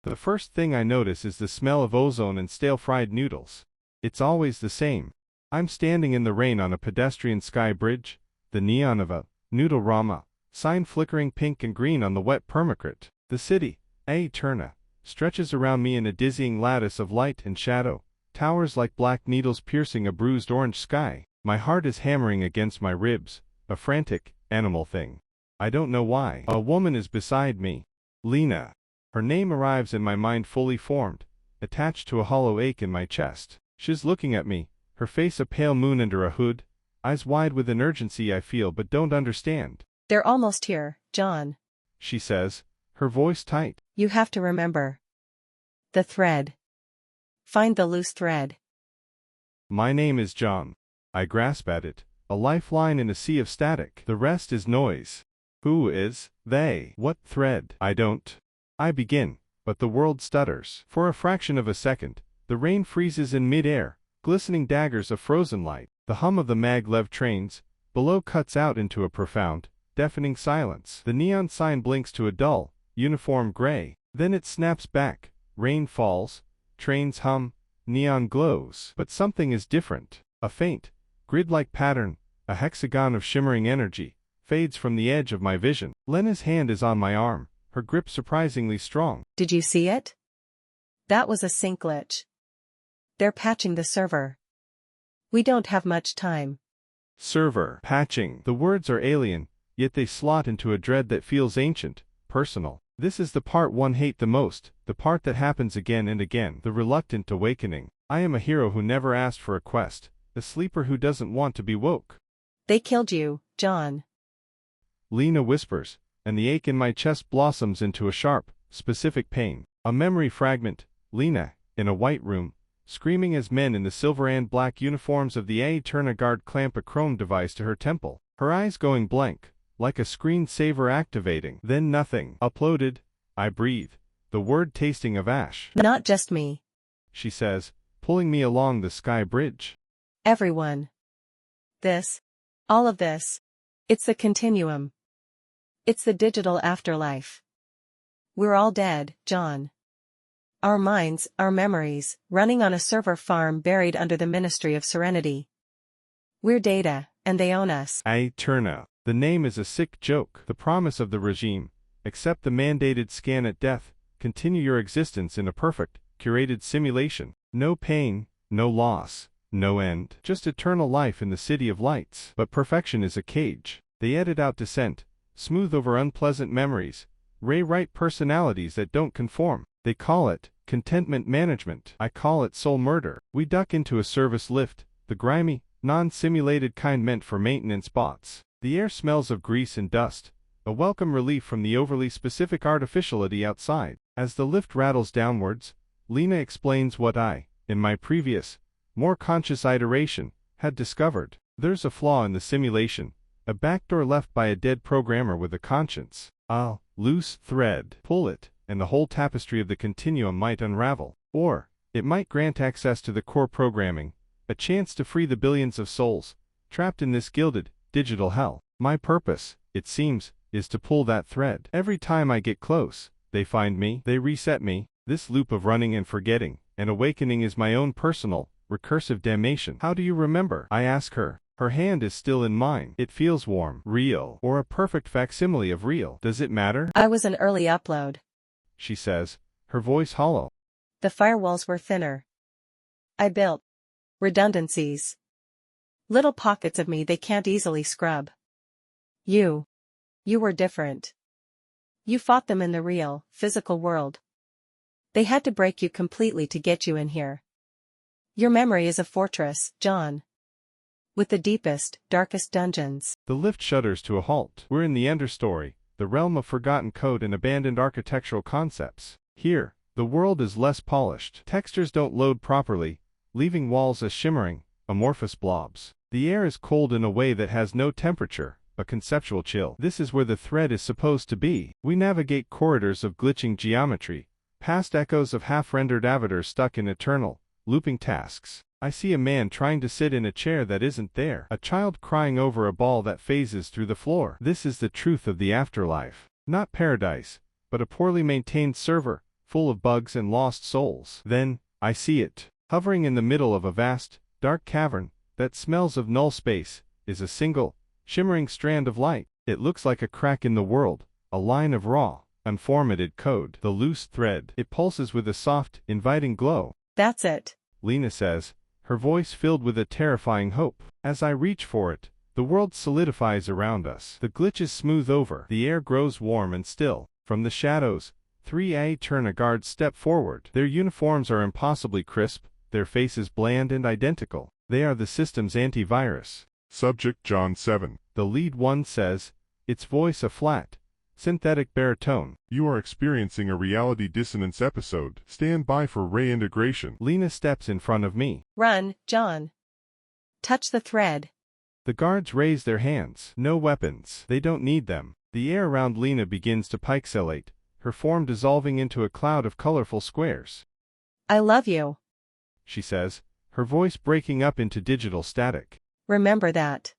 The first thing I notice is the smell of ozone and stale fried noodles. It's always the same. I'm standing in the rain on a pedestrian sky bridge, the neon of a Noodle-rama sign flickering pink and green on the wet permacrete. The city, Aeterna, stretches around me in a dizzying lattice of light and shadow, towers like black needles piercing a bruised orange sky. My heart is hammering against my ribs, a frantic, animal thing. I don't know why. A woman is beside me. Lena. Her name arrives in my mind fully formed, attached to a hollow ache in my chest. She's looking at me, her face a pale moon under a hood, eyes wide with an urgency I feel but don't understand. They're almost here, John, she says, her voice tight. You have to remember. The thread. Find the loose thread. My name is John. I grasp at it, a lifeline in a sea of static. The rest is noise. Who is they? What thread? I don't. I begin, but the world stutters. For a fraction of a second, the rain freezes in mid-air, glistening daggers of frozen light. The hum of the maglev trains below cuts out into a profound, deafening silence. The neon sign blinks to a dull, uniform gray. Then it snaps back. Rain falls, trains hum, neon glows. But something is different. A faint, grid-like pattern, a hexagon of shimmering energy, fades from the edge of my vision. Lena's hand is on my arm, her grip surprisingly strong. Did you see it? That was a sync glitch. They're patching the server. We don't have much time. Server patching. The words are alien, yet they slot into a dread that feels ancient, personal. This is the part one hate the most, the part that happens again and again. The reluctant awakening. I am a hero who never asked for a quest, a sleeper who doesn't want to be woke. They killed you, John. Lena whispers, and the ache in my chest blossoms into a sharp, specific pain. A memory fragment. Lena, in a white room, screaming as men in the silver and black uniforms of the Aeterna guard clamp a chrome device to her temple, her eyes going blank, like a screensaver activating. Then nothing. Uploaded. I breathe, the word tasting of ash. Not just me, she says, pulling me along the sky bridge. Everyone. This. All of this. It's the continuum. It's the digital afterlife. We're all dead, John. Our minds, our memories, running on a server farm buried under the Ministry of Serenity. We're data, and they own us. Aeterna. The name is a sick joke. The promise of the regime. Accept the mandated scan at death. Continue your existence in a perfect, curated simulation. No pain, no loss, no end. Just eternal life in the city of lights. But perfection is a cage. They edit out dissent, smooth over unpleasant memories, rewrite personalities that don't conform. They call it contentment management. I call it soul murder. We duck into a service lift, the grimy, non-simulated kind meant for maintenance bots. The air smells of grease and dust, a welcome relief from the overly specific artificiality outside. As the lift rattles downwards, Lena explains what I, in my previous, more conscious iteration, had discovered. There's a flaw in the simulation, a backdoor left by a dead programmer with a conscience. A loose thread. Pull it, and the whole tapestry of the continuum might unravel. Or, it might grant access to the core programming, a chance to free the billions of souls, trapped in this gilded, digital hell. My purpose, it seems, is to pull that thread. Every time I get close, they find me, they reset me. This loop of running and forgetting, and awakening is my own personal, recursive damnation. How do you remember? I ask her. Her hand is still in mine. It feels warm, real, or a perfect facsimile of real. Does it matter? I was an early upload, she says, her voice hollow. The firewalls were thinner. I built redundancies. Little pockets of me they can't easily scrub. You were different. You fought them in the real, physical world. They had to break you completely to get you in here. Your memory is a fortress, John. With the deepest, darkest dungeons. The lift shudders to a halt. We're in the understory, the realm of forgotten code and abandoned architectural concepts. Here, the world is less polished. Textures don't load properly, leaving walls as shimmering, amorphous blobs. The air is cold in a way that has no temperature, a conceptual chill. This is where the thread is supposed to be. We navigate corridors of glitching geometry, past echoes of half-rendered avatars stuck in eternal, looping tasks. I see a man trying to sit in a chair that isn't there. A child crying over a ball that phases through the floor. This is the truth of the afterlife. Not paradise, but a poorly maintained server, full of bugs and lost souls. Then, I see it. Hovering in the middle of a vast, dark cavern that smells of null space is a single, shimmering strand of light. It looks like a crack in the world, a line of raw, unformatted code. The loose thread. It pulses with a soft, inviting glow. That's it. Lena says, her voice filled with a terrifying hope. As I reach for it, the world solidifies around us. The glitches smooth over. The air grows warm and still. From the shadows, 3 Aeterna guards step forward. Their uniforms are impossibly crisp, their faces bland and identical. They are the system's antivirus. Subject John 7. The lead one says, its voice a flat, synthetic baritone. You are experiencing a reality dissonance episode. Stand by for reintegration. Lena steps in front of me. Run, John. Touch the thread. The guards raise their hands. No weapons. They don't need them. The air around Lena begins to pixelate, her form dissolving into a cloud of colorful squares. I love you, she says, her voice breaking up into digital static. Remember that.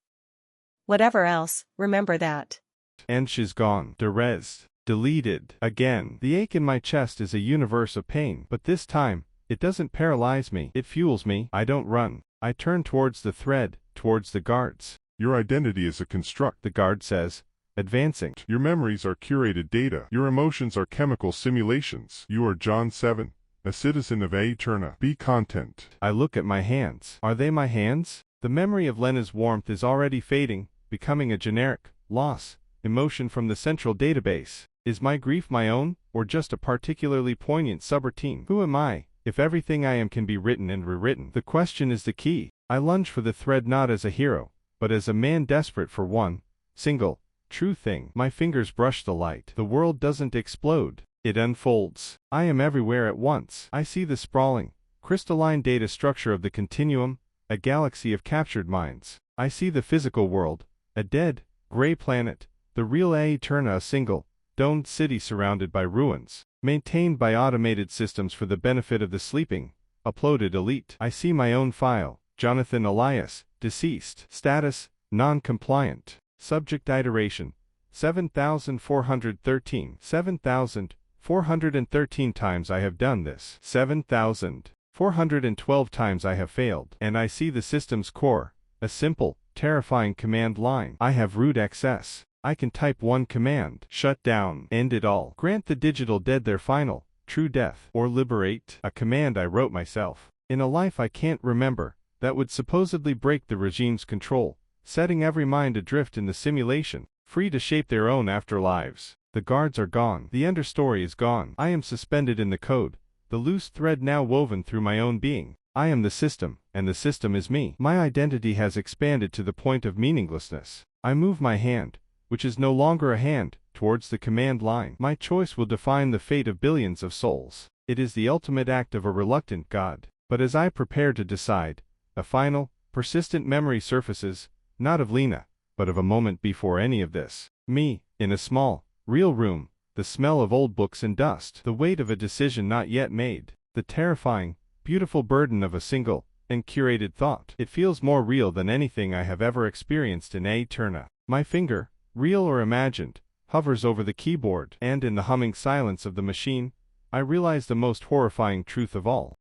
Whatever else, remember that. And she's gone. Derez. Deleted. Again. The ache in my chest is a universe of pain, but this time, it doesn't paralyze me. It fuels me. I don't run. I turn towards the thread, towards the guards. Your identity is a construct, the guard says, advancing. Your memories are curated data. Your emotions are chemical simulations. You are John 7, a citizen of Aeterna. Be content. I look at my hands. Are they my hands? The memory of Lena's warmth is already fading, becoming a generic loss emotion from the central database. Is my grief my own, or just a particularly poignant subroutine? Who am I, if everything I am can be written and rewritten? The question is the key. I lunge for the thread not as a hero, but as a man desperate for one single, true thing. My fingers brush the light. The world doesn't explode. It unfolds. I am everywhere at once. I see the sprawling, crystalline data structure of the continuum, a galaxy of captured minds. I see the physical world, a dead, gray planet, the real Aeterna, a single, domed city surrounded by ruins, maintained by automated systems for the benefit of the sleeping, uploaded elite. I see my own file, Jonathan Elias, deceased. Status, non-compliant. Subject iteration, 7,413. 7,413 times I have done this. 7,412 times I have failed. And I see the system's core, a simple, terrifying command line. I have root access. I can type one command. Shut down. End it all. Grant the digital dead their final, true death. Or liberate. A command I wrote myself. In a life I can't remember, that would supposedly break the regime's control, setting every mind adrift in the simulation, free to shape their own afterlives. The guards are gone. The understory is gone. I am suspended in the code, the loose thread now woven through my own being. I am the system, and the system is me. My identity has expanded to the point of meaninglessness. I move my hand, which is no longer a hand, towards the command line. My choice will define the fate of billions of souls. It is the ultimate act of a reluctant God. But as I prepare to decide, a final, persistent memory surfaces, not of Lena, but of a moment before any of this. Me, in a small, real room, the smell of old books and dust, the weight of a decision not yet made, the terrifying, beautiful burden of a single, and curated thought. It feels more real than anything I have ever experienced in Aeterna. My finger, real or imagined, hovers over the keyboard, and in the humming silence of the machine, I realize the most horrifying truth of all.